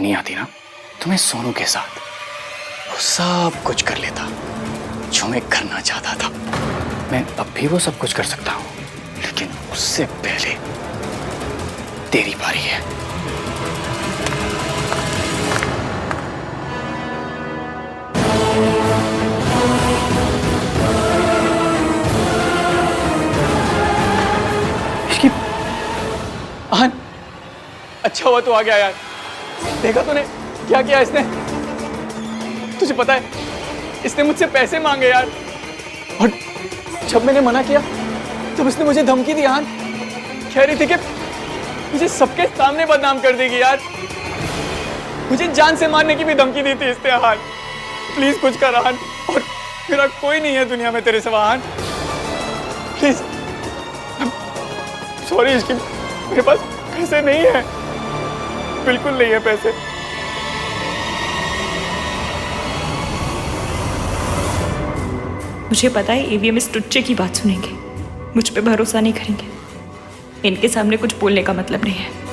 नहीं आती ना तो मैं सोनू के साथ वो सब कुछ कर लेता जो मैं करना चाहता था। मैं अब भी वो सब कुछ कर सकता हूँ, लेकिन उससे पहले तेरी बारी है। आहन, अच्छा हुआ तू आ गया यार। देखा तूने क्या किया इसने? तुझे पता है इसने मुझसे पैसे मांगे यार, और जब मैंने मना किया तब इसने मुझे धमकी दी। आहन कह रही थी कि मुझे सबके सामने बदनाम कर देगी यार। मुझे जान से मारने की भी धमकी दी थी इसने। आहन प्लीज कुछ कर आहन, और मेरा कोई नहीं है दुनिया में तेरे सिवा। आहन प्लीज। सॉरी इसकी, मेरे पास पैसे नहीं है, बिल्कुल नहीं है पैसे। मुझे पता है ईवीएम इस टुच्चे की बात सुनेंगे, मुझ पे भरोसा नहीं करेंगे। इनके सामने कुछ बोलने का मतलब नहीं है।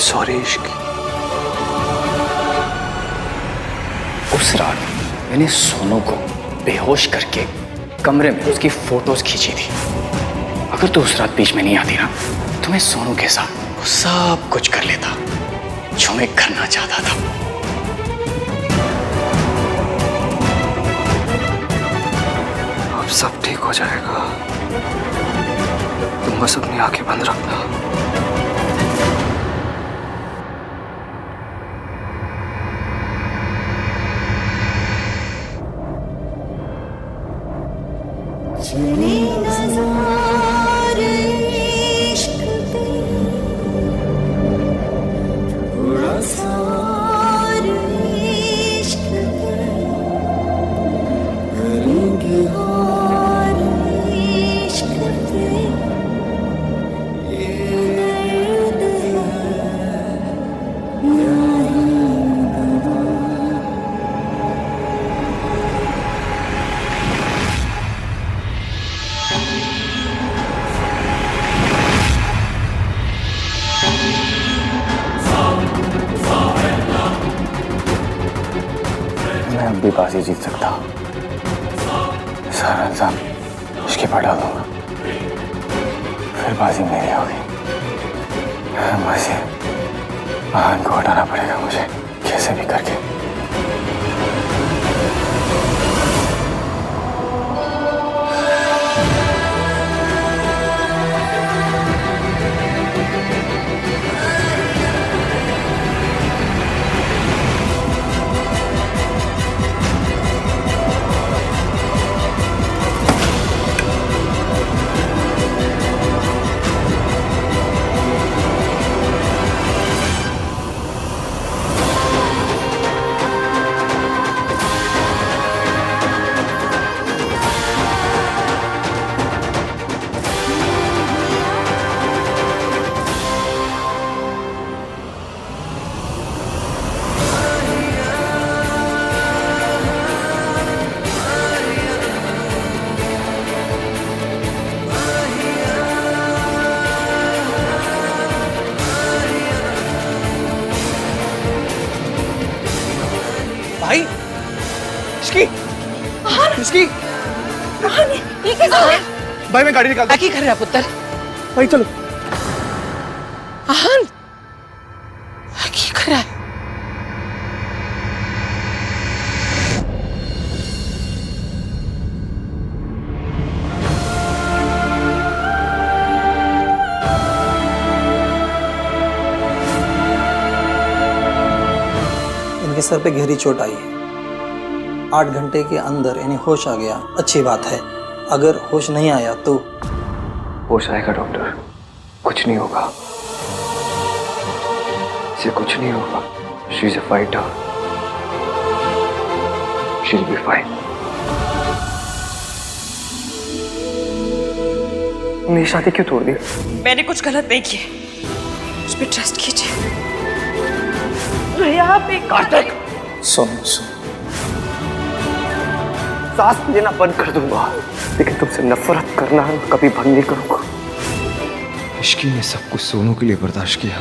सॉरी इश्क। उस रात मैंने सोनू को बेहोश करके कमरे में उसकी फोटोज खींची थी। अगर तू उस रात बीच में नहीं आती ना तो मैं सोनू के साथ वो सब कुछ कर लेता जो मैं करना चाहता था। अब सब ठीक हो जाएगा, तुम बस अपनी आंखें बंद रखना। मैं अब भी बाजी जीत सकता हूँ। सारा इंसान इसके पर डाल दूंगा, फिर बाजी मेरी होगी। बाजी आहन को हटाना पड़ेगा मुझे, कैसे भी करके। भाई इसकी इसकी ये कैसे हो गया? भाई मैं गाड़ी निकालता। क्या कर रहा पुत्र? भाई चलो। आहन क्या कर रहा है? इनके सर पे गहरी चोट आई है। 8 घंटे के अंदर यानी होश आ गया, अच्छी बात है। अगर होश नहीं आया तो? होश आएगा डॉक्टर, कुछ नहीं होगा, इसे कुछ नहीं होगा। She is a fighter, she will be fine. मेरी शादी क्यों तोड़ दी? मैंने कुछ गलत नहीं किया, मुझ पे ट्रस्ट कीजिए। भैया आप एक कार्तिक, सुन सुन, सांस लेना बंद कर दूंगा, लेकिन तुमसे नफरत करना कभी बंद नहीं करूंगा। इश्की ने सब कुछ सोनू के लिए बर्दाश्त किया,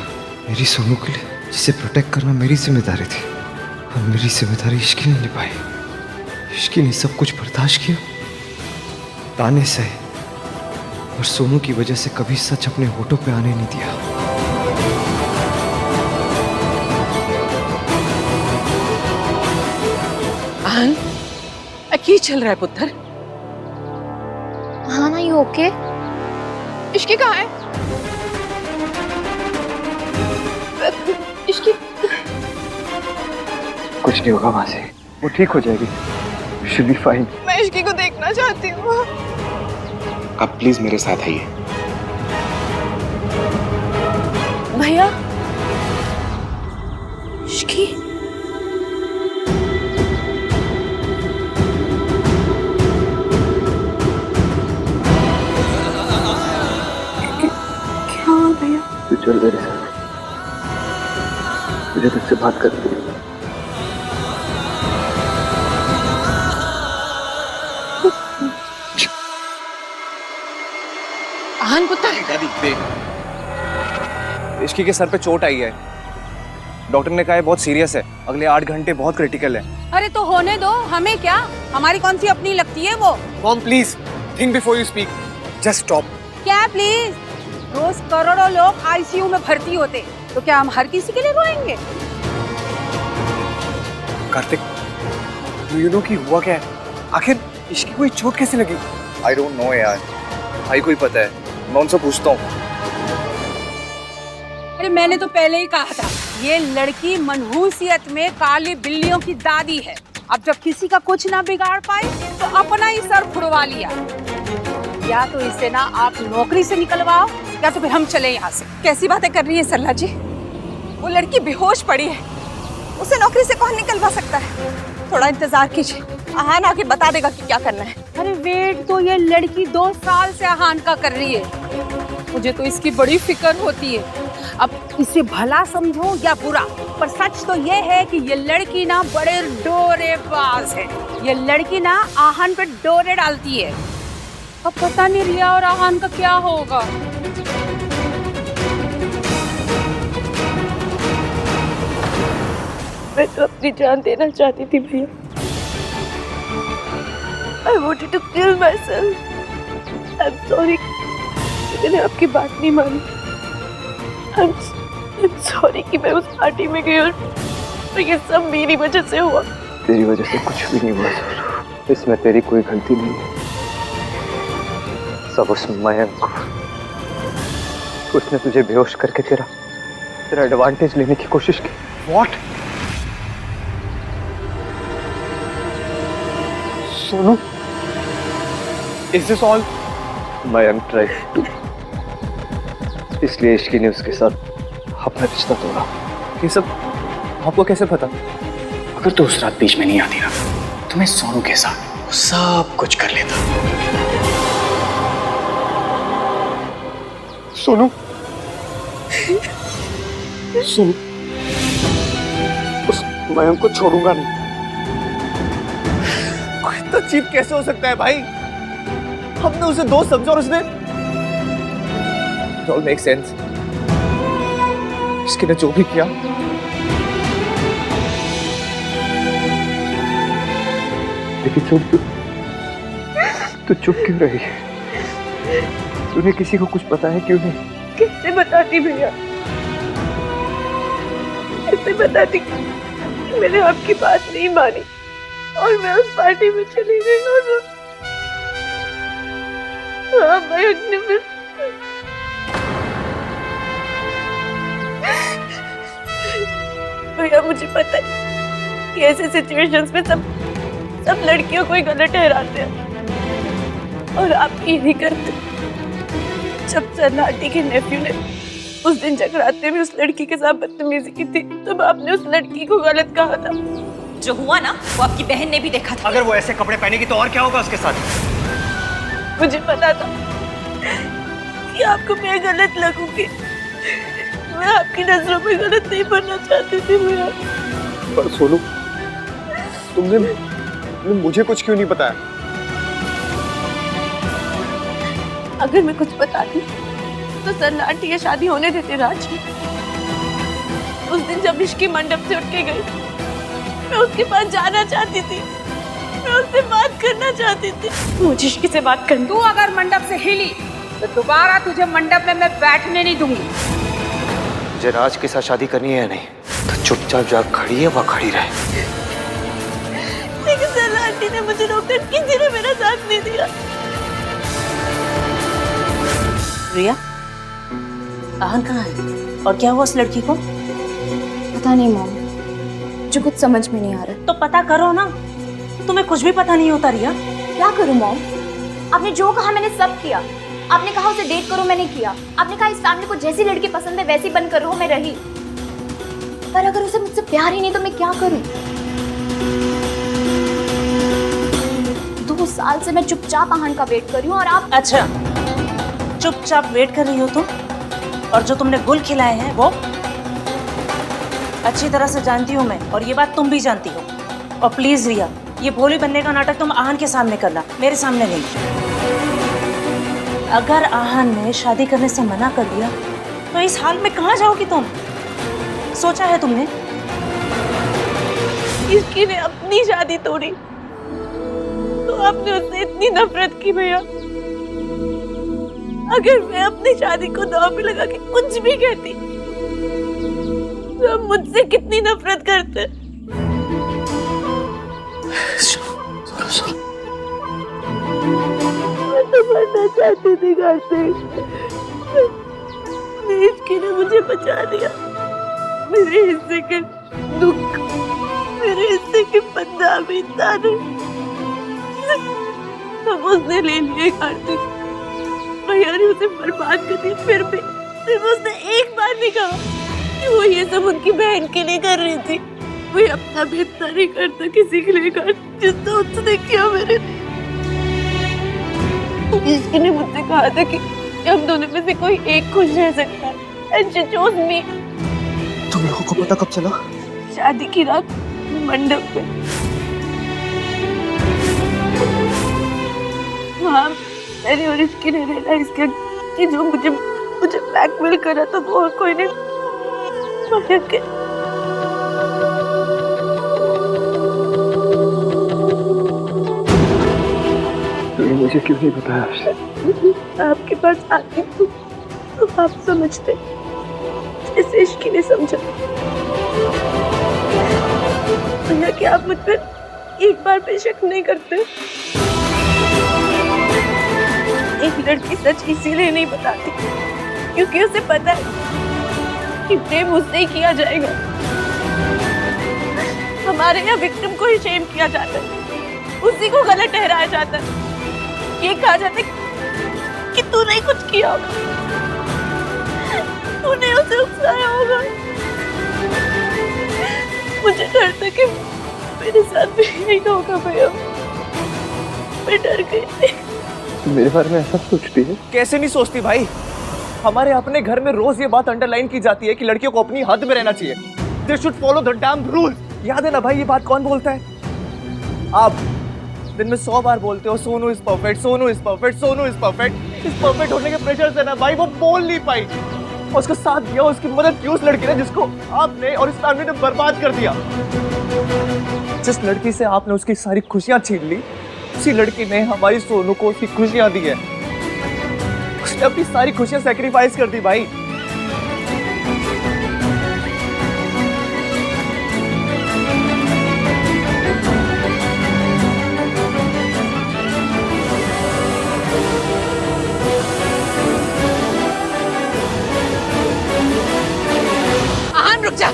मेरी सोनू के लिए, जिसे प्रोटेक्ट करना मेरी जिम्मेदारी थी, और मेरी जिम्मेदारी इश्की ने निभाई। इश्की ने सब कुछ बर्दाश्त किया, ताने सहे, और सोनू की वजह से कभी सच अपने होठों पे आने नहीं दिया। आन, की चल रहा है पुत्र? हाँ ना, यू ओके? इश्की कहाँ है? इश्की कुछ नहीं होगा मासी, वो ठीक हो जाएगी, शी विल बी फाइन। मैं इश्की को देखना चाहती हूँ। आप प्लीज मेरे साथ आइए। भैया, इश्की क्या हुआ भैया? तू चल मेरे साथ, मुझे तुझसे बात करनी है। आन पुत्र, इश्की के सर पे चोट आई है, डॉक्टर ने कहा है बहुत सीरियस है, अगले 8 घंटे बहुत क्रिटिकल है। अरे तो होने दो, हमें क्या, हमारी कौन सी अपनी लगती है वो? Mom please think before you speak, just stop. क्या प्लीज? रोज करोड़ों लोग आईसीयू में भर्ती होते, तो क्या हम हर किसी के लिए रोएंगे? कार्तिक, यू नो कि हुआ क्या है? आखिर इश्की को चोट कैसे लगी? आई डोंट नो यार, भाई को ही पता है, मैं उनसे पूछता हूँ। अरे मैंने तो पहले ही कहा था, ये लड़की मनहूसियत में काली बिल्लियों की दादी है। अब जब किसी का कुछ ना बिगाड़ पाए तो अपना ही सर फुड़वा लिया। या तो इसे ना आप नौकरी से निकलवाओ, या तो फिर हम चले यहाँ से। कैसी बातें कर रही है सरला जी? वो लड़की बेहोश पड़ी है, उसे नौकरी से कौन निकलवा सकता है? थोड़ा इंतजार कीजिए, आहान आके बता देगा कि क्या करना है। अरे वेट, तो ये लड़की 2 साल से आहान का कर रही है। मुझे तो इसकी बड़ी फिक्र होती है। अब इसे भला समझो या बुरा, पर सच तो ये है कि ये लड़की ना बड़े डोरेबाज है। ये लड़की ना आहान पे डोरे डालती है। अब पता नहीं रिया और आहान का क्या होगा। मैं तो अपनी जान देना चाहती थी भैया। I wanted to kill myself. I'm sorry, मैंने आपकी बात नहीं मानी। I'm sorry कि मैं उस पार्टी में गई और ये सब मेरी वजह से हुआ। तेरी वजह से कुछ भी नहीं हुआ सोनू, इसमें तेरी कोई गलती नहीं है। सब उस मयंक को, उसने तुझे बेहोश करके तेरा एडवांटेज लेने की कोशिश की। What? Sonu, is this all? Mayank tried to, इसलिए इश्की ने उसके साथ अपना रिश्ता तोड़ा। ये सब आपको कैसे पता? अगर तो उस रात बीच में नहीं आती ना, तो मैं सोनू के साथ सब कुछ कर लेता। सोनू, सोनू, उस मयंक को छोड़ूंगा नहीं। इतना चीप कैसे हो सकता है भाई? हमने उसे दोस्त समझा और उसने It all makes sense. इसके ने जो भी किया, लेकिन तू चुप क्यों रही? तूने किसी को कुछ पता है क्यों नहीं? कैसे बताती भैया, कैसे बताती? मैंने आपकी बात नहीं मानी और मैं उस पार्टी में चली गई और हाँ, मयंक ने फिर भैया, मुझे पता है कि ऐसे सिचुएशंस में सब लड़कियों को ही गलत ठहराते हैं और आप यही करते। जब सन्नाटी के नेफ्यू ने उस दिन जगराते में उस लड़की के साथ बदतमीजी की थी तब आपने उस लड़की को गलत कहा था। जो हुआ ना वो आपकी बहन ने भी देखा था। अगर वो ऐसे कपड़े पहनेगी तो और क्या होगा उसके साथ? मुझे पता था कि आपको मैं गलत लगूंगी। मैं आपकी नजरों में गलत नहीं बनना चाहती थी भैया। पर सोनू, तुमने मुझे कुछ क्यों नहीं बताया? अगर मैं कुछ बताती तो सन्नाटी ये शादी होने देते राज। उस दिन जब इश्की मंडप से उठ के गई मैं उसके पास जाना चाहती थी, मैं उससे बात करना चाहती थी। मुझे इश्की से बात करनी। तू अगर मंडप से हिली तो दोबारा तुझे मंडप में मैं बैठने नहीं दूंगी। मुझे राज के साथ शादी करनी है या नहीं तो चुपचाप जा खड़ी है वह खड़ी रहे। लेकिन सन्नाटी ने मुझे रोककर किसी ने मेरा साथ नहीं दिया। रिया, आहन कहाँ है और क्या हुआ उस लड़की को? पता नहीं मॉम, जो कुछ समझ में नहीं आ रहा। तो पता करो ना, तुम्हें कुछ भी पता नहीं होता रिया। क्या करूं मॉम? आपने जो कहा मैंने सब किया। आपने कहा उसे डेट करो, मैंने किया। आपने कहा इस फैमिली को जैसी लड़की पसंद है वैसी बनकर रहो, मैं रही। पर अगर उसे मुझसे प्यार ही नहीं तो मैं क्या करूं? 2 साल से मैं चुपचाप आहन का वेट कर रही हूँ और आप। अच्छा, चुपचाप वेट कर रही हो तुम? और जो तुमने गुल खिलाए हैं वो अच्छी तरह से जानती हूँ मैं, और ये बात तुम भी जानती हो। और प्लीज रिया, ये भोली बनने का नाटक तुम आहन के सामने करना, मेरे सामने नहीं। अगर आहन ने शादी करने से मना कर दिया तो इस हाल में कहाँ जाओगी तुम? सोचा है तुमने? इसकी ने अपनी शादी तोड़ी तो आपने उससे इतनी नफरत की भैया। अगर मैं अपनी शादी को दांव पे लगा के कुछ भी कहती तो आप मुझसे कितनी नफरत करते। मैं तो मरना चाहती थी घर से। इसकी ने मुझे बचा लिया। मेरे हिस्से के दुख, मेरे हिस्से के बदनामी ताने सब उसने ले लिए। कार्तिक भैया ने उसे बर्बाद कर दी। फिर भी उसने एक बार भी कहा कि वो ये सब उनकी बहन के लिए कर रही थी। वो अपना भी इतना नहीं करता किसी के लिए कर जितना उसने किया मेरे लिए। इसकी ने मुझसे कहा था कि हम दोनों में से कोई एक खुश रह सकता है। And she chose me। तुम लोगों को पता कब चला? शादी की रात मंडप पे। वहाँ मैंने और इसकी ने रियलाइज किया कि जो मुझे ब्लैकमेल कर रहा था वो और कोई नहीं, मयंक है। तूने मुझे क्यों नहीं बताया? आपके पास आती तो आप समझते जैसे इश्की ने समझा। भैया कि आप मुझ पर एक बार भी शक नहीं करते? एक लड़की सच इसीलिए नहीं बताती क्योंकि उसे पता है कि प्रेम उससे ही किया जाएगा। हमारे यहाँ विक्टिम को ही शेम किया जाता है, उसी को गलत ठहराया जाता है। ये कहा जाता है कि तूने कुछ किया होगा, तूने उसे उकसाया होगा। मुझे डर था कि मेरे साथ भी यही होगा भैया। मैं डर गई। मेरे बारे में ऐसा सोचती है? कैसे नहीं सोचती भाई? हमारे अपने घर में रोज ये बात अंडरलाइन की जाती है कि लड़कियों को अपनी हद में रहना चाहिए। They should follow the damn rules। याद है ना भाई, ये बात कौन बोलता है? आप दिन में 100 बार बोलते हो Sonu is perfect, Sonu is perfect, Sonu is perfect. इस परफेक्ट होने के प्रेशर से ना भाई वो बोल नहीं पाई। उसका साथ दिया, उसकी मदद की उस लड़की ने जिसको आपने और इस फैमिली ने बर्बाद कर दिया। जिस लड़की से आपने उसकी सारी खुशियां छीन ली, उसी लड़की ने हमारी सोनू को उसकी खुशियां दी है। उसने अपनी सारी खुशियां सैक्रिफाइस कर दी भाई। आहन रुक जा,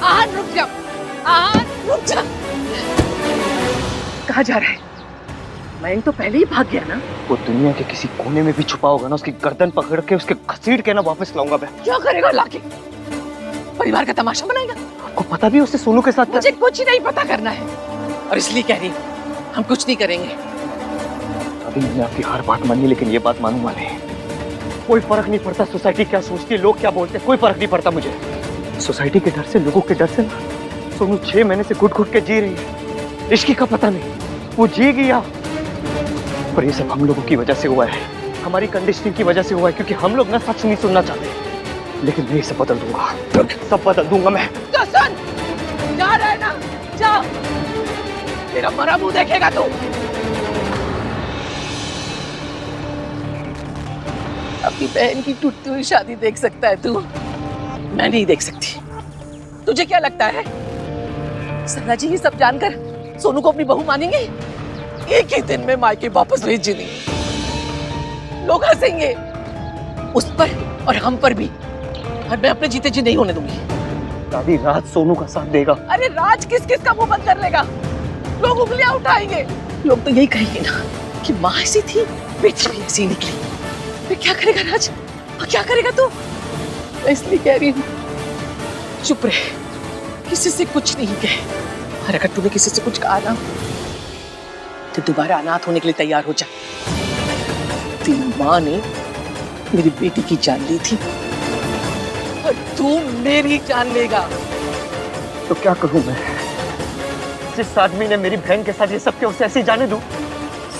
आहन रुक जा, आहन रुक कहाँ जा रहा है? मयंक तो पहले ही भाग गया ना। वो दुनिया के किसी कोने में भी छुपा होगा ना, उसकी गर्दन पकड़ के उसके घसीट के ना वापस लाऊंगा मैं। क्या करेगा लाके? परिवार का तमाशा बनाएगा? आपको पता भी उससे सोनू के साथ? मुझे कुछ नहीं पता करना है और इसलिए कह रही हूँ हम कुछ नहीं करेंगे। अभी मैंने आपकी हर बात मानी, लेकिन ये बात मानूंगा नहीं। कोई फर्क नहीं पड़ता सोसाइटी क्या सोचती है, लोग क्या बोलते हैं, कोई फर्क नहीं पड़ता मुझे। सोसाइटी के डर से, लोगों के डर से ना सोनू 6 महीने से घुट घुट के जी रही है। इश्क का पता नहीं, वो जी गया। पर ये सब हम लोगों की वजह से हुआ है, हमारी कंडीशनिंग की वजह से हुआ है, क्योंकि हम लोग ना सच नहीं सुनना चाहते। लेकिन मैं सब बदल दूंगा, सब बदल दूंगा मैं। तो सुन, जा रहा है ना, जा, तेरा मरा मुंह देखेगा तू। अपनी बहन की टूटती हुई शादी देख सकता है तू, मैं नहीं देख सकती। तुझे क्या लगता है सरला जी ये सब जानकर सोनू को अपनी बहू मानेंगे? एक ही दिन में मायके वापस भेज देंगे। लोग हंसेंगे उस पर और हम पर भी, और मैं अपने जीते जी नहीं होने दूंगी। दादी, राज सोनू का साथ देगा। अरे राज किस किस का मुंह बंद कर लेगा? लोग उंगलियां उठाएंगे। लोग तो यही कहेंगे ना कि माँ ऐसी थी, बेटी भी ऐसी निकली। फिर क्या करेगा राज? और क्या करेगा तू? मैं इसलिए कह रही हूँ चुप रहे, किसी से कुछ नहीं कहे। और अगर तूने किसी से कुछ कहा ना तो दोबारा अनाथ होने के लिए तैयार हो जा। तेरी माँ ने मेरी बेटी की जान ली थी और तू मेरी जान लेगा। तो क्या करूं मैं? जिस आदमी ने मेरी बहन के साथ ये सब किया उसे ऐसे ही जाने दूं?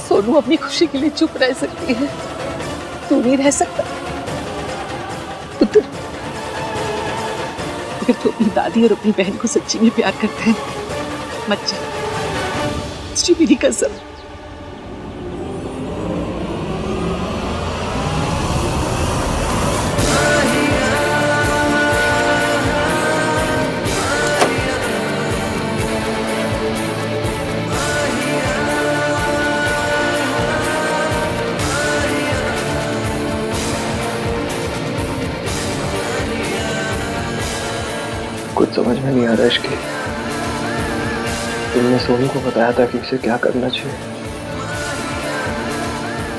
सोनू अपनी खुशी के लिए चुप रह सकती है, तू नहीं रह सकता। पुत्र, अगर तू अपनी दादी और अपनी बहन को सच्ची में प्यार करता है मत जा, तुझे मेरी कसम। कुछ समझ में नहीं आ रहा इश्की। तुमने सोनू को बताया था कि उसे क्या करना चाहिए,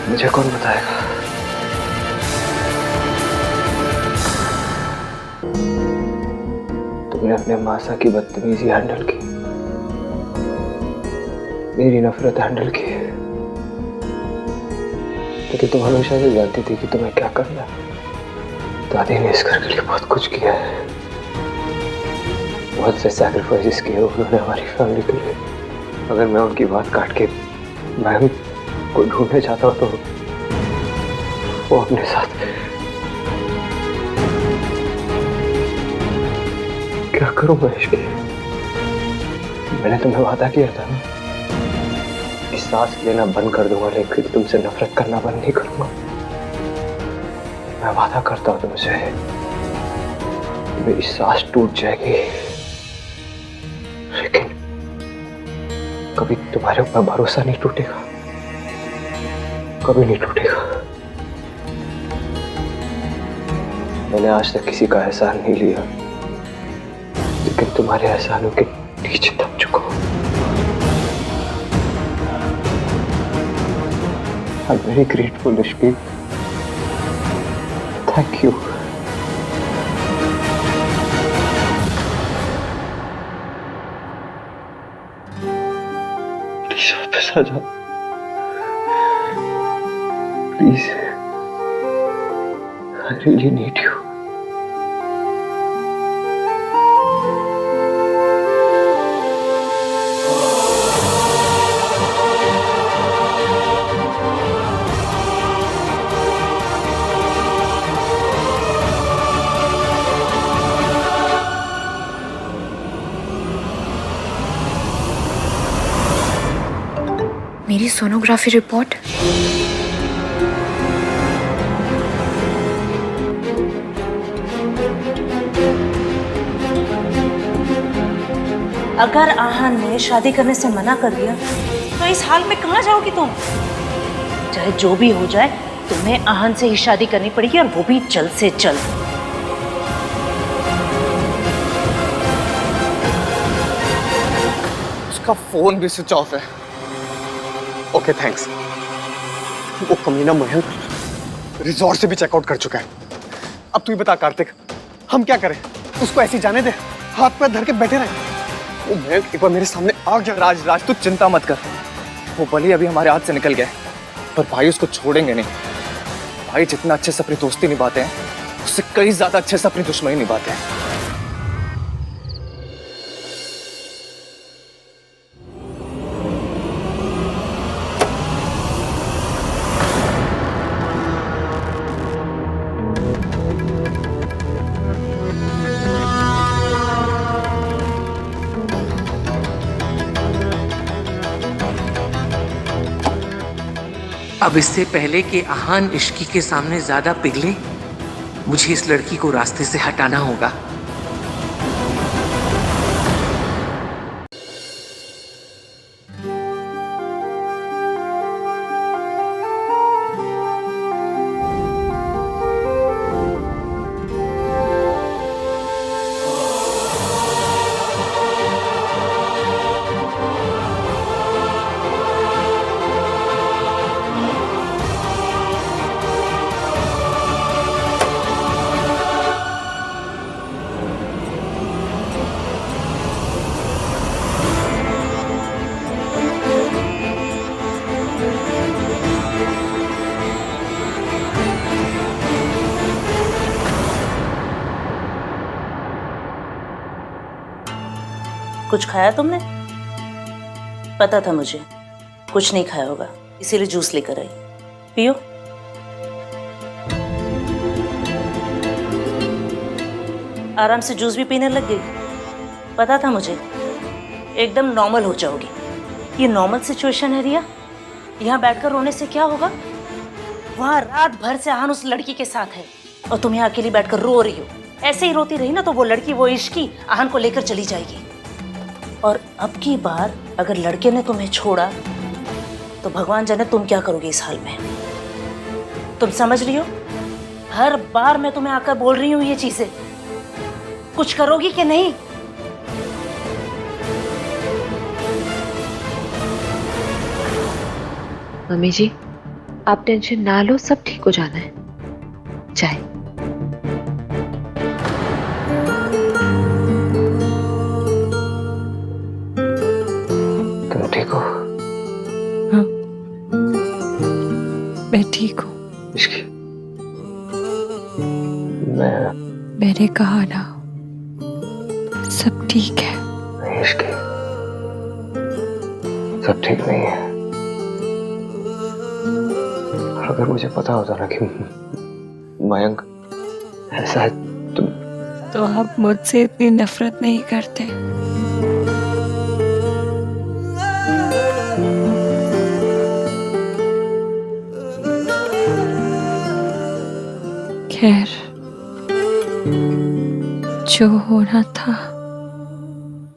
मुझे कौन बताएगा? तुमने अपने मासा की बदतमीजी हैंडल की, मेरी नफरत हैंडल की, लेकिन तुम हमेशा से जानती थी कि तुम्हें क्या करना है। दादी ने इस घर के लिए बहुत कुछ किया है, बहुत से सैक्रिफाइसेस किए उन्होंने हमारी फैमिली के लिए। अगर मैं उनकी बात काट के मैं को ढूंढने जाता हूँ तो वो अपने साथ क्या करूं मैं इश्क? मैंने तुम्हें वादा किया था ना कि सांस लेना बंद कर दूंगा, लेकिन तुमसे नफरत करना बंद नहीं करूंगा। मैं वादा करता हूँ तुमसे, मेरी सांस टूट जाएगी लेकिन कभी तुम्हारे ऊपर भरोसा नहीं टूटेगा, कभी नहीं टूटेगा। मैंने आज तक किसी का एहसान नहीं लिया, लेकिन तुम्हारे एहसानों के नीचे दब चुका हूं। I'm very grateful, Ishki. Thank you. Please वापस आ जाओ, please. I really need you. मेरी सोनोग्राफी रिपोर्ट। अगर आहान ने शादी करने से मना कर दिया तो इस हाल में कहाँ जाओगी तुम? चाहे जो भी हो जाए, तुम्हें आहान से ही शादी करनी पड़ेगी, और वो भी जल्द से जल्द। उसका फोन भी स्विच ऑफ है। Okay thanks. वो कमीना मयंक रिजॉर्ट से भी चेकआउट कर चुका है। अब तू ही बता कार्तिक, हम क्या करें? उसको ऐसे ही जाने दे, हाथ पैर धर के बैठे रहे? वो मयंक एक बार मेरे सामने आ गया। राज तू चिंता मत कर, वो भले अभी हमारे हाथ से निकल गया पर भाई उसको छोड़ेंगे नहीं। भाई जितना अच्छे से अपनी दोस्ती निभाते हैं उससे कई ज्यादा अच्छे से अपनी दुश्मनी निभाते हैं। अब इससे पहले कि आहान इश्की के सामने ज्यादा पिघले, मुझे इस लड़की को रास्ते से हटाना होगा। कुछ खाया तुमने? पता था मुझे कुछ नहीं खाया होगा, इसीलिए जूस लेकर आई, पियो। आराम से जूस भी पीने लग गई। पता था मुझे एकदम नॉर्मल हो जाओगी। ये नॉर्मल सिचुएशन है रिया, यहाँ बैठकर रोने से क्या होगा? वहाँ रात भर से आहान उस लड़की के साथ है और तुम यहाँ अकेली बैठकर रो रही हो। ऐसे ही रोती रही ना तो वो लड़की, वो इश्की आहान को लेकर चली जाएगी। और अब की बार अगर लड़के ने तुम्हें छोड़ा तो भगवान जाने तुम क्या करोगे इस हाल में। तुम समझ रही हो? हर बार मैं तुम्हें आकर बोल रही हूँ ये चीजें, कुछ करोगी कि नहीं? मम्मी जी, आप टेंशन ना लो, सब ठीक हो जाना है। चाय। तुम ठीक हो? हाँ, मैं ठीक हूँ। इश्की, मैंने कहा ना सब ठीक है। नहीं इश्की, सब ठीक नहीं है। अगर मुझे पता होता ना कि मयंक ऐसा है तो आप मुझसे इतनी नफरत नहीं करते। खैर, जो होना था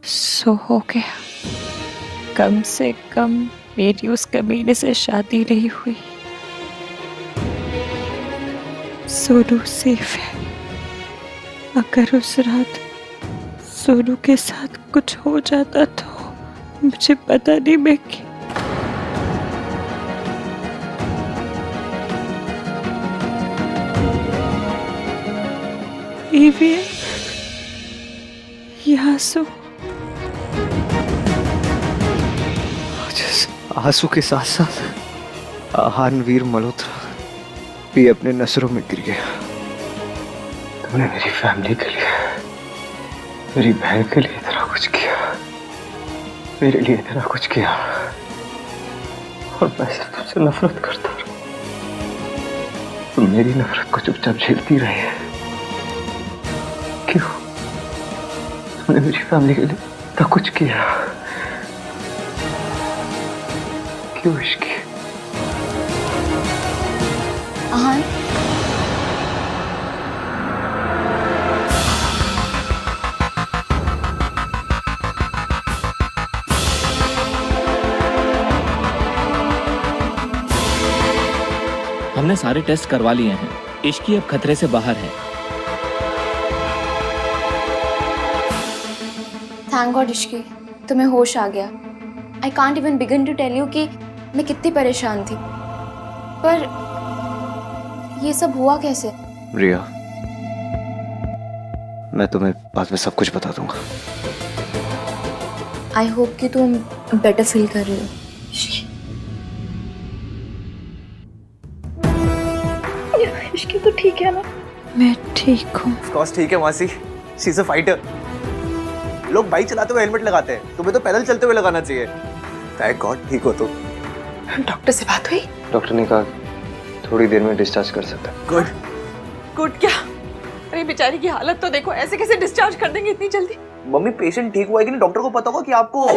सो हो गया। कम से कम मेरी उस कमीने से शादी नहीं हुई। सोनू सेफ है। अगर उस रात सोनू के साथ कुछ हो जाता तो मुझे पता नहीं मैं आंसू आंसू के साथ साथ आहान वीर मल्होत्रा भी अपने नजरों में गिर गया। तुमने मेरी फैमिली के लिए, मेरी बहन के लिए इतना कुछ किया, मेरे लिए इतना कुछ किया, और मैं सिर्फ तुमसे नफरत करता रहा। तुम मेरी नफरत को चुपचाप झेलती रही है। क्यों? तुमने मेरी फैमिली के लिए इतना कुछ किया, क्यों इश्की? आहान, हमने सारे टेस्ट करवा लिए हैं। इश्की अब खतरे से बाहर है। थैंक गॉड इश्की, तुम्हें होश आ गया। I can't even begin to tell you कि मैं कितनी परेशान थी, पर ये सब हुआ कैसे? रिया, मैं तुम्हें बाद में सब कुछ बता दूंगा। आई होप कि तुम बेटर फील कर रहे हो। इश्की तो ठीक है ना? मैं ठीक हूँ। ऑफ कोर्स ठीक है मासी, शी इज अ फाइटर। लोग बाइक चलाते हुए हेलमेट लगाते हैं, तुम्हें तो पैदल चलते हुए लगाना चाहिए। थैंक गॉड ठीक हो तुम। डॉक्टर से बात हुई? डॉक्टर ने कहा थोड़ी देर में डिस्चार्ज कर सकता है। गुड। गुड क्या? अरे बेचारी की हालत तो देखो, ऐसे कैसे डिस्चार्ज कर देंगे इतनी जल्दी? मम्मी पेशेंट ठीक हुआ है कि नहीं डॉक्टर को पता होगा कि आपको।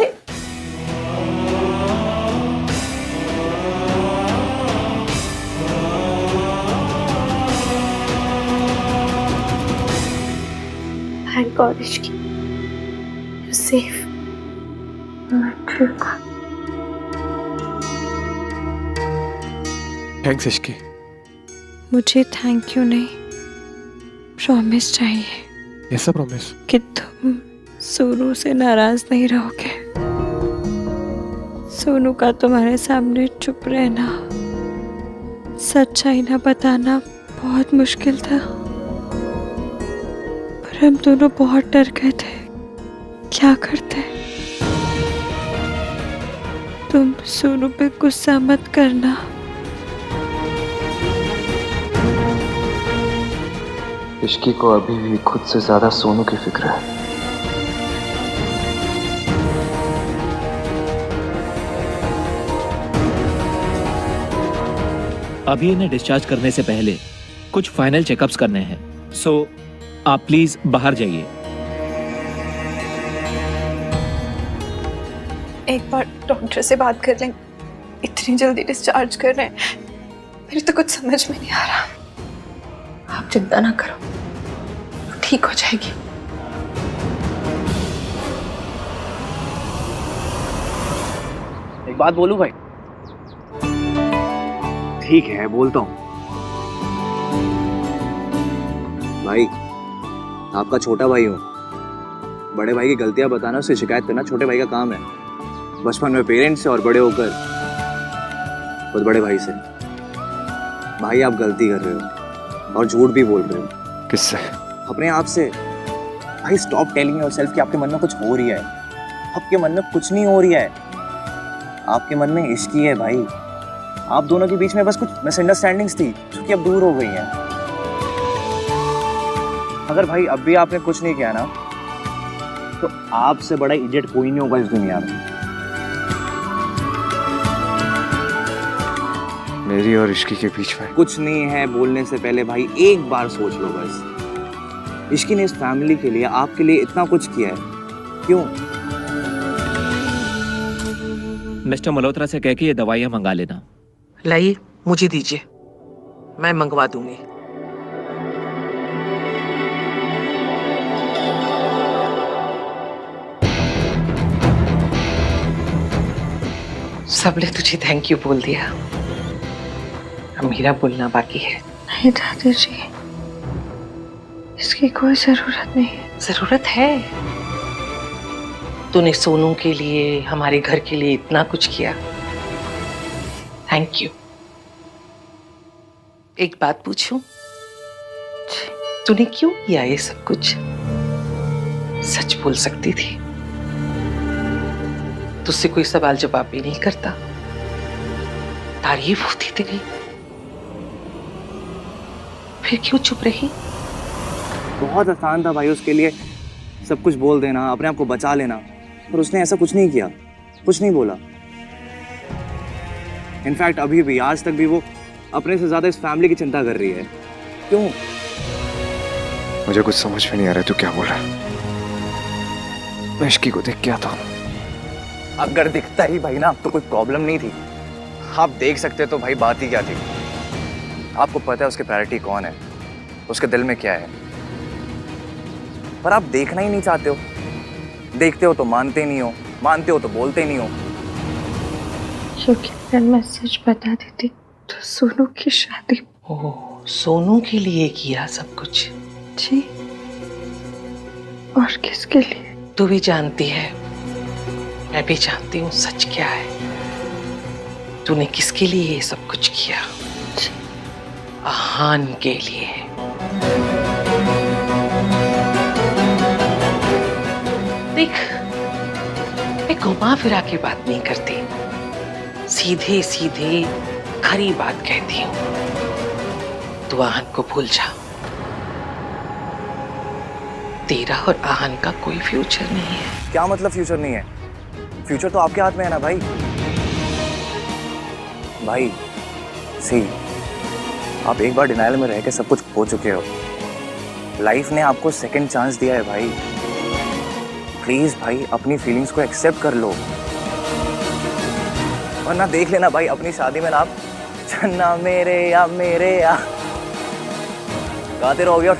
Thank God Ishki, you safe. मैं ठीक हूँ। थैंक्स इश्की। मुझे थैंक यू नहीं, प्रॉमिस चाहिए। ऐसा प्रॉमिस कि तुम सोनू से नाराज नहीं रहोगे। सोनू का तुम्हारे सामने चुप रहना, सच्चाई ना बताना बहुत मुश्किल था, पर हम दोनों बहुत डर गए थे। क्या करते? तुम सोनू पे गुस्सा मत करना। इश्की को अभी भी खुद से ज्यादा सोनू की फिक्र है। अभी इन्हें डिस्चार्ज करने से पहले कुछ फाइनल चेकअप्स करने हैं, सो आप प्लीज बाहर जाइए। एक बार डॉक्टर से बात कर लें, इतनी जल्दी डिस्चार्ज कर रहे हैं, मेरे तो कुछ समझ में नहीं आ रहा। आप चिंता ना करो, ठीक हो जाएगी। एक बात बोलूं भाई? ठीक है बोलता हूँ भाई, आपका छोटा भाई हूँ। बड़े भाई की गलतियां बताना, उससे शिकायत करना छोटे भाई का काम है। बचपन में पेरेंट्स से और बड़े होकर खुद बड़े भाई से। भाई आप गलती कर रहे हो और झूठ भी बोल रहे हो। किससे? अपने आप से। भाई स्टॉप टेलिंग योरसेल्फ कि आपके मन में कुछ हो रही है। आपके मन में कुछ नहीं हो रही है, आपके मन में इश्की है भाई। आप दोनों के बीच में बस कुछ मिसअंडरस्टैंडिंग्स थी जो कि अब दूर हो गई हैं। अगर भाई अब भी आपने कुछ नहीं किया ना, तो आपसे बड़ा इडियट कोई नहीं होगा इस दुनिया में। मेरी और इश्की के बीच में कुछ नहीं है बोलने से पहले भाई एक बार सोच लो बस। इश्की ने इस फैमिली के लिए, आपके लिए इतना कुछ किया है, क्यों? मिस्टर मल्होत्रा से कह के ये दवाइयाँ मंगा लेना। लाइए, मुझे दीजिए, मैं मंगवा दूंगी। सबने तुझे थैंक यू बोल दिया, अब मेरा बोलना बाकी है। नहीं दादाजी, इसकी कोई जरूरत नहीं है। जरूरत है। तूने सोनू के लिए, हमारे घर के लिए इतना कुछ किया, थैंक यू। एक बात पूछूं, तूने क्यों किया ये सब कुछ? सच बोल सकती थी, तुझसे कोई सवाल जवाब भी नहीं करता, तारीफ होती थी नहीं, फिर क्यों चुप रही? बहुत आसान था भाई उसके लिए सब कुछ बोल देना, अपने आप को बचा लेना, पर उसने ऐसा कुछ नहीं किया, कुछ नहीं बोला। इनफैक्ट अभी भी, आज तक भी वो अपने से ज्यादा इस फैमिली की चिंता कर रही है। क्यों? मुझे कुछ समझ में नहीं आ रहा तू क्या बोल रहा है। मैं इश्की को देख के आता हूँ। अगर दिखता ही भाई ना तो कोई प्रॉब्लम नहीं थी, आप देख सकते तो भाई बात ही क्या थी। आपको पता है उसकी प्रायोरिटी कौन है, उसके दिल में क्या है, पर आप देखना ही नहीं चाहते हो। देखते हो तो मानते नहीं हो, मानते हो तो बोलते नहीं हो। क्योंकि अगर मैं सच बता देती तो सोनू की शादी। ओह, सोनू के लिए किया सब कुछ? जी, और किसके लिए? तू भी जानती है, मैं भी जानती हूँ सच क्या है। तूने किसके लिए ये सब कुछ किया? आहान के लिए। देख, मैं घुमा फिरा के बात नहीं करती, सीधे सीधे खरी बात कहती हूँ। तू आहान को भूल जा। तेरा और आहान का कोई फ्यूचर नहीं है। क्या मतलब फ्यूचर नहीं है? फ्यूचर तो आपके हाथ में है ना भाई। भाई सी, आप एक बार डिनाइल में रह के सब कुछ खो चुके हो। लाइफ ने आपको सेकंड चांस दिया है भाई। प्लीज भाई अपनी फीलिंग्स को एक्सेप्ट कर लो, वरना देख लेना भाई अपनी शादी में ना आप चन्ना मेरे या गाते रहोगे। और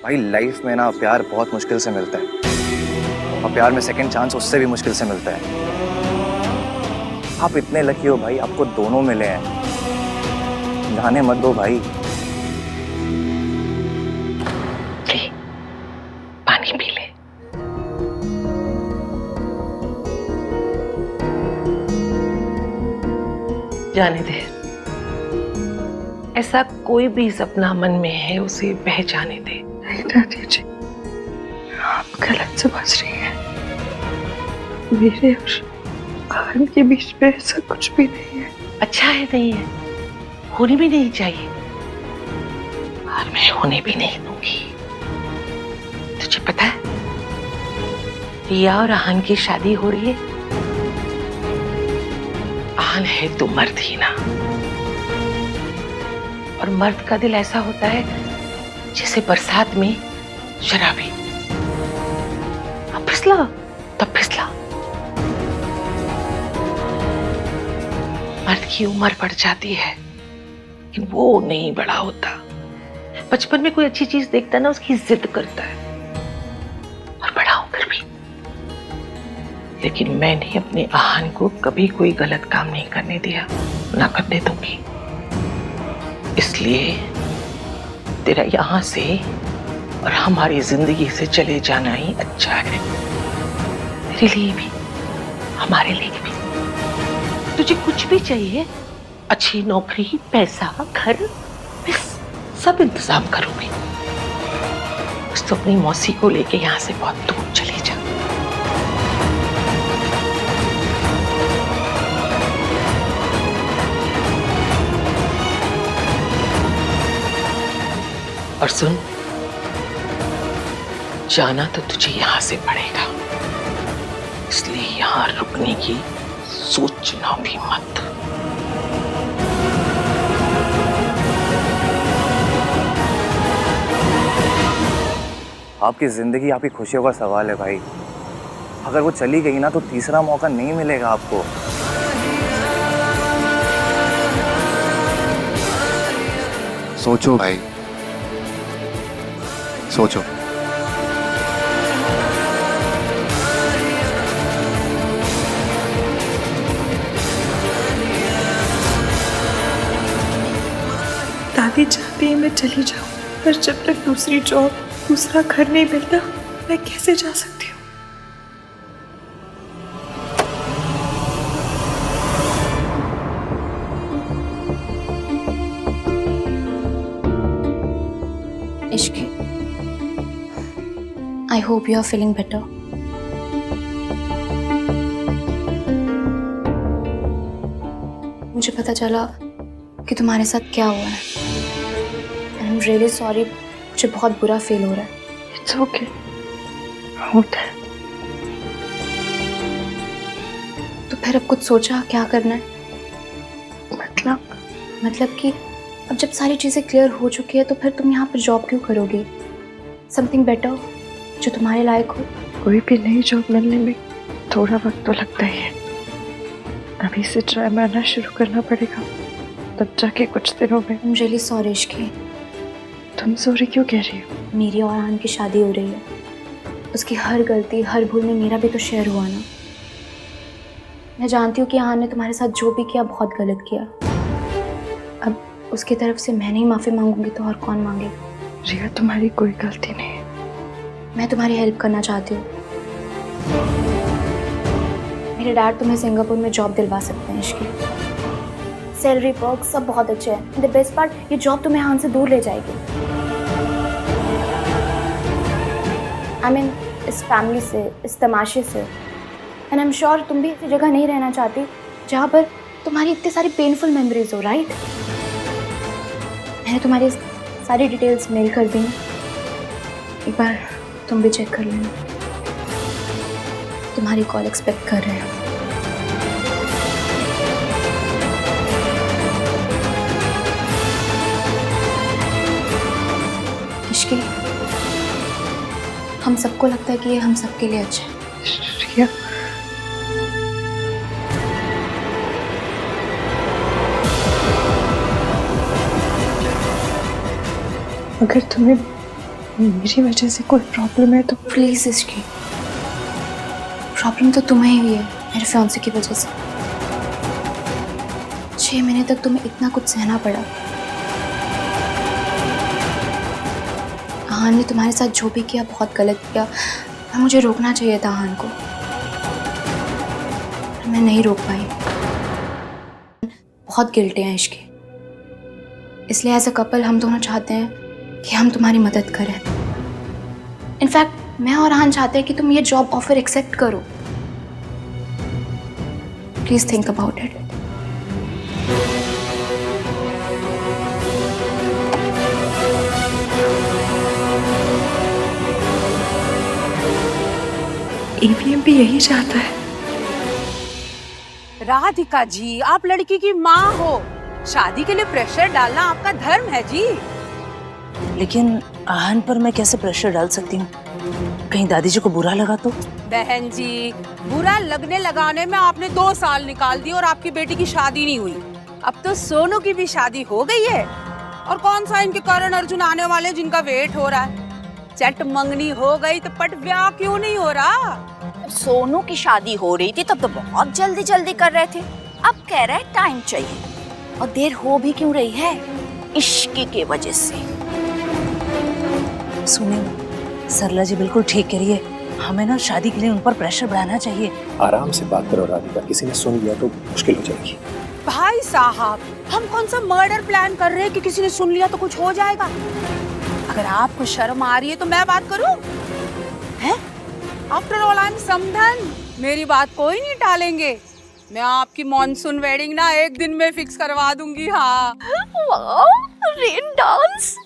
भाई लाइफ में ना प्यार बहुत मुश्किल से मिलता है, और प्यार में सेकंड चांस उससे भी मुश्किल से मिलता है। आप इतने लकी हो भाई, आपको दोनों मिले हैं। जाने मत दो भाई। पानी पी ले। जाने दे। ऐसा कोई भी सपना मन में है उसे बह जाने दे। नहीं दादी जी, आप गलत समझ रही हैं। मेरे और आहान के बीच में ऐसा कुछ भी नहीं है। अच्छा है नहीं है, होनी भी नहीं चाहिए, और मैं होने भी नहीं दूंगी। तुझे पता है रिया और आहान की शादी हो रही है। आहान है तो मर्द ही ना, और मर्द का दिल ऐसा होता है जैसे बरसात में शराबी। अब फिसला तब फिसला। मर्द की उम्र बढ़ जाती है लेकिन वो नहीं बड़ा होता। बचपन में कोई अच्छी चीज देखता है ना, उसकी जिद करता है, और बड़ा होकर भी। लेकिन मैंने अपने आहान को कभी कोई गलत काम नहीं करने दिया, ना करने दूंगी। इसलिए तेरा यहां से और हमारी जिंदगी से चले जाना ही अच्छा है, तेरे लिए भी हमारे लिए भी। तुझे कुछ भी चाहिए, अच्छी नौकरी, पैसा, घर, बस सब इंतजाम करूंगी। बस तो अपनी मौसी को लेके यहाँ से बहुत दूर चले जा। और सुन, जाना तो तुझे यहां से पड़ेगा, इसलिए यहां रुकने की सोचना भी मत। आपकी जिंदगी, आपकी खुशियों का सवाल है भाई। अगर वो चली गई ना तो तीसरा मौका नहीं मिलेगा आपको। सोचो भाई, सोचो। दादी चाहती है मैं चली जाऊं, पर जब तक दूसरी जॉब, दूसरा घर नहीं मिलता, मैं कैसे जा सकती हूँ? इश्क, I hope you are feeling better. मुझे पता चला कि तुम्हारे साथ क्या हुआ है। I'm really sorry. मुझे बहुत बुरा फील हो रहा है। It's okay. होता है। तो फिर अब कुछ सोचा क्या करना है? मतलब कि अब जब सारी चीजें क्लियर हो चुकी है तो फिर तुम यहाँ पर जॉब क्यों करोगी? समथिंग बेटर जो तुम्हारे लायक हो। कोई भी नई जॉब मिलने में थोड़ा वक्त तो लगता ही है। अभी से ट्राई मारना शुरू करना पड़ेगा, तब जाके कुछ दिनों में। I'm really sorry Ishki. तुम सॉरी क्यों कह रही हो? मेरी और आहान की शादी हो रही है, उसकी हर गलती, हर भूल में मेरा भी तो शेयर हुआ ना। मैं जानती हूँ कि आहान ने तुम्हारे साथ जो भी किया बहुत गलत किया। अब उसकी तरफ से मैं नहीं माफी मांगूंगी तो और कौन मांगे? रिया, तुम्हारी कोई गलती नहीं है। मैं तुम्हारी हेल्प करना चाहती हूँ। मेरे डैड तुम्हें सिंगापुर में जॉब दिलवा सकते हैं इश्की। सैलरी पर्क सब बहुत अच्छे हैं। द बेस्ट पार्ट, ये जॉब तुम्हें यहाँ से दूर ले जाएगी। आई मीन इस फैमिली से, इस तमाशे से। एंड आई एम श्योर तुम भी ऐसी जगह नहीं रहना चाहती जहाँ पर तुम्हारी इतनी सारी पेनफुल मेमोरीज हो, राइट? मैंने तुम्हारी सारी डिटेल्स मेल कर दी, एक बार तुम भी चेक कर लेना। तुम्हारी कॉल एक्सपेक्ट कर रहे हैं। इश्की, हम सबको लगता है कि ये हम सबके लिए अच्छा है। रिया, अगर तुम्हें मेरी वजह से कोई प्रॉब्लम है तो प्लीज इसकी, प्रॉब्लम तो तुम्हें ही है मेरे फियांसे की वजह से। 6 महीने तक तुम्हें इतना कुछ सहना पड़ा। आहान ने तुम्हारे साथ जो भी किया बहुत गलत किया। मुझे रोकना चाहिए था आहान को, मैं नहीं रोक पाई। बहुत गिल्टी हैं इसकी, इसलिए एज अ कपल हम दोनों चाहते हैं कि हम तुम्हारी मदद करें। इनफैक्ट मैं और आहान चाहते हैं कि तुम ये जॉब ऑफर एक्सेप्ट करो। Please think about it. AVM भी यही चाहता है। राधिका जी, आप लड़की की माँ हो, शादी के लिए प्रेशर डालना आपका धर्म है जी। लेकिन आहान पर मैं कैसे प्रेशर डाल सकती हूँ? कहीं दादी जी को बुरा लगा तो? बहन जी, बुरा लगने लगाने में आपने 2 साल निकाल दिए और आपकी बेटी की शादी नहीं हुई। अब तो सोनू की भी शादी हो गई है। और कौन सा इनके करण अर्जुन आने वाले जिनका वेट हो रहा है। चट मंगनी हो गई तो पट ब्याह क्यों नहीं हो रहा? सोनू की शादी हो रही थी तब तो बहुत जल्दी जल्दी कर रहे थे, अब कह रहे हैं टाइम चाहिए। और देर हो भी क्यों रही है? इश्क की वजह से। सुनिए, सरला जी बिल्कुल ठीक कह रही है। हमें ना शादी के लिए उन पर प्रेशर बढ़ाना चाहिए। आराम से बात करो राधिका, किसी ने सुन लिया तो मुश्किल हो जाएगी। भाई साहब, हम कौन सा मर्डर प्लान कर रहे हैं कि किसी ने सुन लिया तो कुछ हो जाएगा? अगर आपको शर्म आ रही है तो मैं बात करूं? हैं? आफ्टर ऑल आई एम समधन, मेरी बात कोई नहीं टालेंगे। मैं आपकी मॉनसून वेडिंग ना एक दिन में फिक्स करवा दूंगी। हाँ, रेन डांस।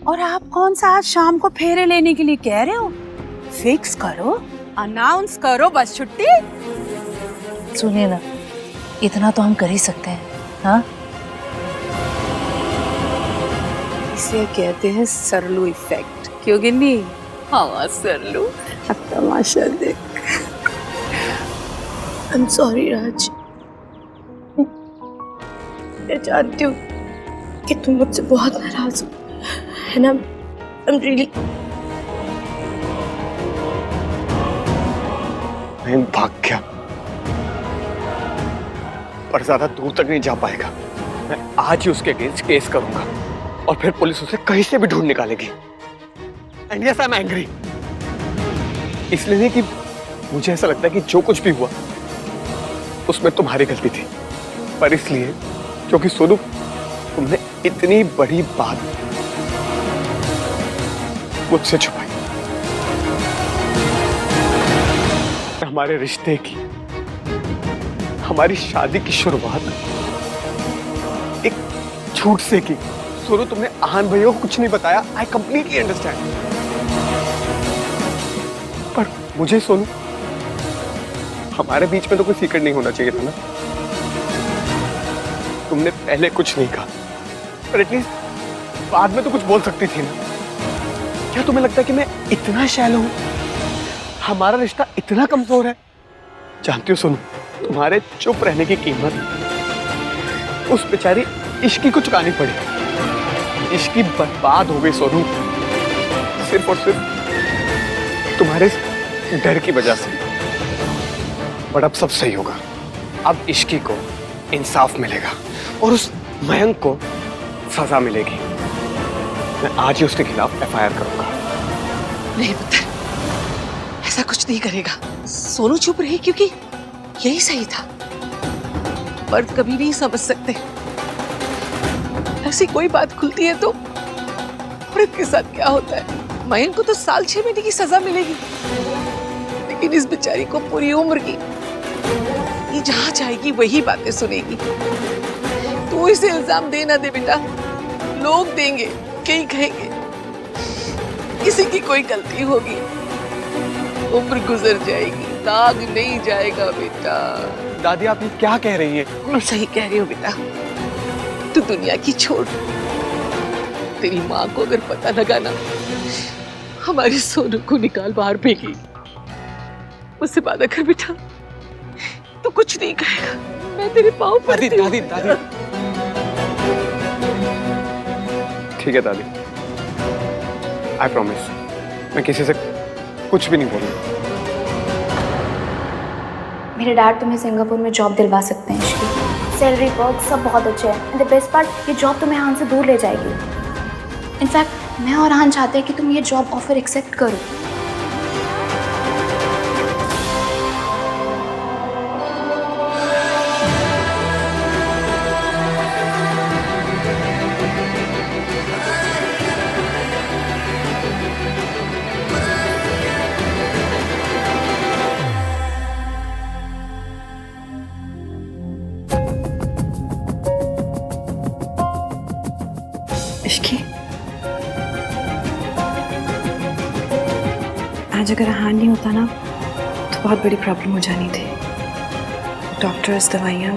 और आप कौन सा आज शाम को फेरे लेने के लिए कह रहे हो? फिक्स करो, अनाउंस करो, बस छुट्टी। सुनिए ना, इतना तो हम कर ही सकते हैं। हाँ, इसे कहते हैं सरलू इफेक्ट, क्यों गिन्नी? हाँ सरलू, अब तमाशा देख। आई एम सॉरी राज, मैं जानती हूँ कि तुम मुझसे बहुत नाराज हो, है ना? I am really. मैं भाग गया, पर ज्यादा दूर तक नहीं जा पाएगा। मैं आज ही उसके अगेंस्ट केस करूंगा और फिर पुलिस उसे कहीं से भी ढूंढ निकालेगी। And yes I am angry, इसलिए नहीं कि मुझे ऐसा लगता है कि जो कुछ भी हुआ उसमें तुम्हारी गलती थी, पर इसलिए क्योंकि सोनू, तुमने इतनी बड़ी बात मुझसे छुपाई। हमारे रिश्ते की, हमारी शादी की शुरुआत एक झूठ से की। सोनू, तुमने आहान भैया को कुछ नहीं बताया। आई कंप्लीटली अंडरस्टैंड, पर मुझे सोनू, हमारे बीच में तो कोई सीक्रेट नहीं होना चाहिए था ना। तुमने पहले कुछ नहीं कहा, पर एटलीस्ट बाद में तो कुछ बोल सकती थी ना। क्या तुम्हें लगता है कि मैं इतना शैलो हूं? हमारा रिश्ता इतना कमजोर है? जानती हो सोनू, तुम्हारे चुप रहने की कीमत उस बेचारी इश्की को चुकानी पड़ी। इश्की बर्बाद हो गई सोनू, सिर्फ और सिर्फ तुम्हारे डर की वजह से। बट अब सब सही होगा। अब इश्की को इंसाफ मिलेगा और उस मयंक को सजा मिलेगी। मैं आज ही उसके खिलाफ FIR करूंगा। नहीं पुत्र, ऐसा कुछ नहीं करेगा। सोनू चुप रही क्योंकि यही सही था। मर्द कभी नहीं समझ सकते। ऐसी कोई बात खुलती है तो औरत के साथ क्या होता है। मयन को तो साल 6 महीने की सजा मिलेगी, लेकिन इस बेचारी को पूरी उम्र की, ये जहां जाएगी वही बातें सुनेगी। तू इसे इल्जाम दे ना दे बेटा, लोग देंगे, कहीं कहेंगे किसी की कोई गलती होगी। उम्र गुजर जाएगी, दाग नहीं जाएगा बेटा। दादी आप ये क्या कह रही है? मैं सही कह रही हूँ बेटा। तू दुनिया की छोड़, तेरी माँ को अगर पता लगा ना हमारे सोनू को निकाल बाहर फेंकी, मुझसे वादा कर बेटा तू कुछ नहीं कहेगा। मैं तेरे पाँव दादी दादी दादी ठीक है दादी, आई प्रॉमिस मैं किसी से कुछ भी नहीं बोलूंगा। मेरे डैड तुम्हें सिंगापुर में जॉब दिलवा सकते हैं इश्की। सैलरी वर्क सब बहुत अच्छे हैं। एंड द बेस्ट पार्ट, ये जॉब तुम्हें हान से दूर ले जाएगी। इनफैक्ट मैं और हान चाहते हैं कि तुम ये जॉब ऑफर एक्सेप्ट करो। इश्की, आज अगर हान नहीं होता ना तो बहुत बड़ी प्रॉब्लम हो जानी थी। डॉक्टर्स, दवाइयाँ,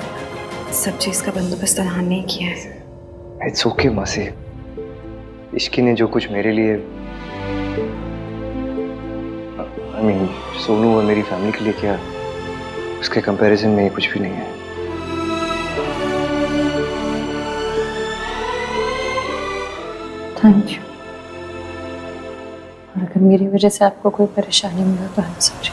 सब चीज़ का बंदोबस्त हान ने किया है। इट्स ओके मासी, इश्की ने जो कुछ मेरे लिए, आई मीन सोनू और मेरी फैमिली के लिए किया, उसके कंपैरिजन में ये कुछ भी नहीं है। Thank you. और अगर मेरी वजह से आपको कोई परेशानी मिला तो आई एम सॉरी।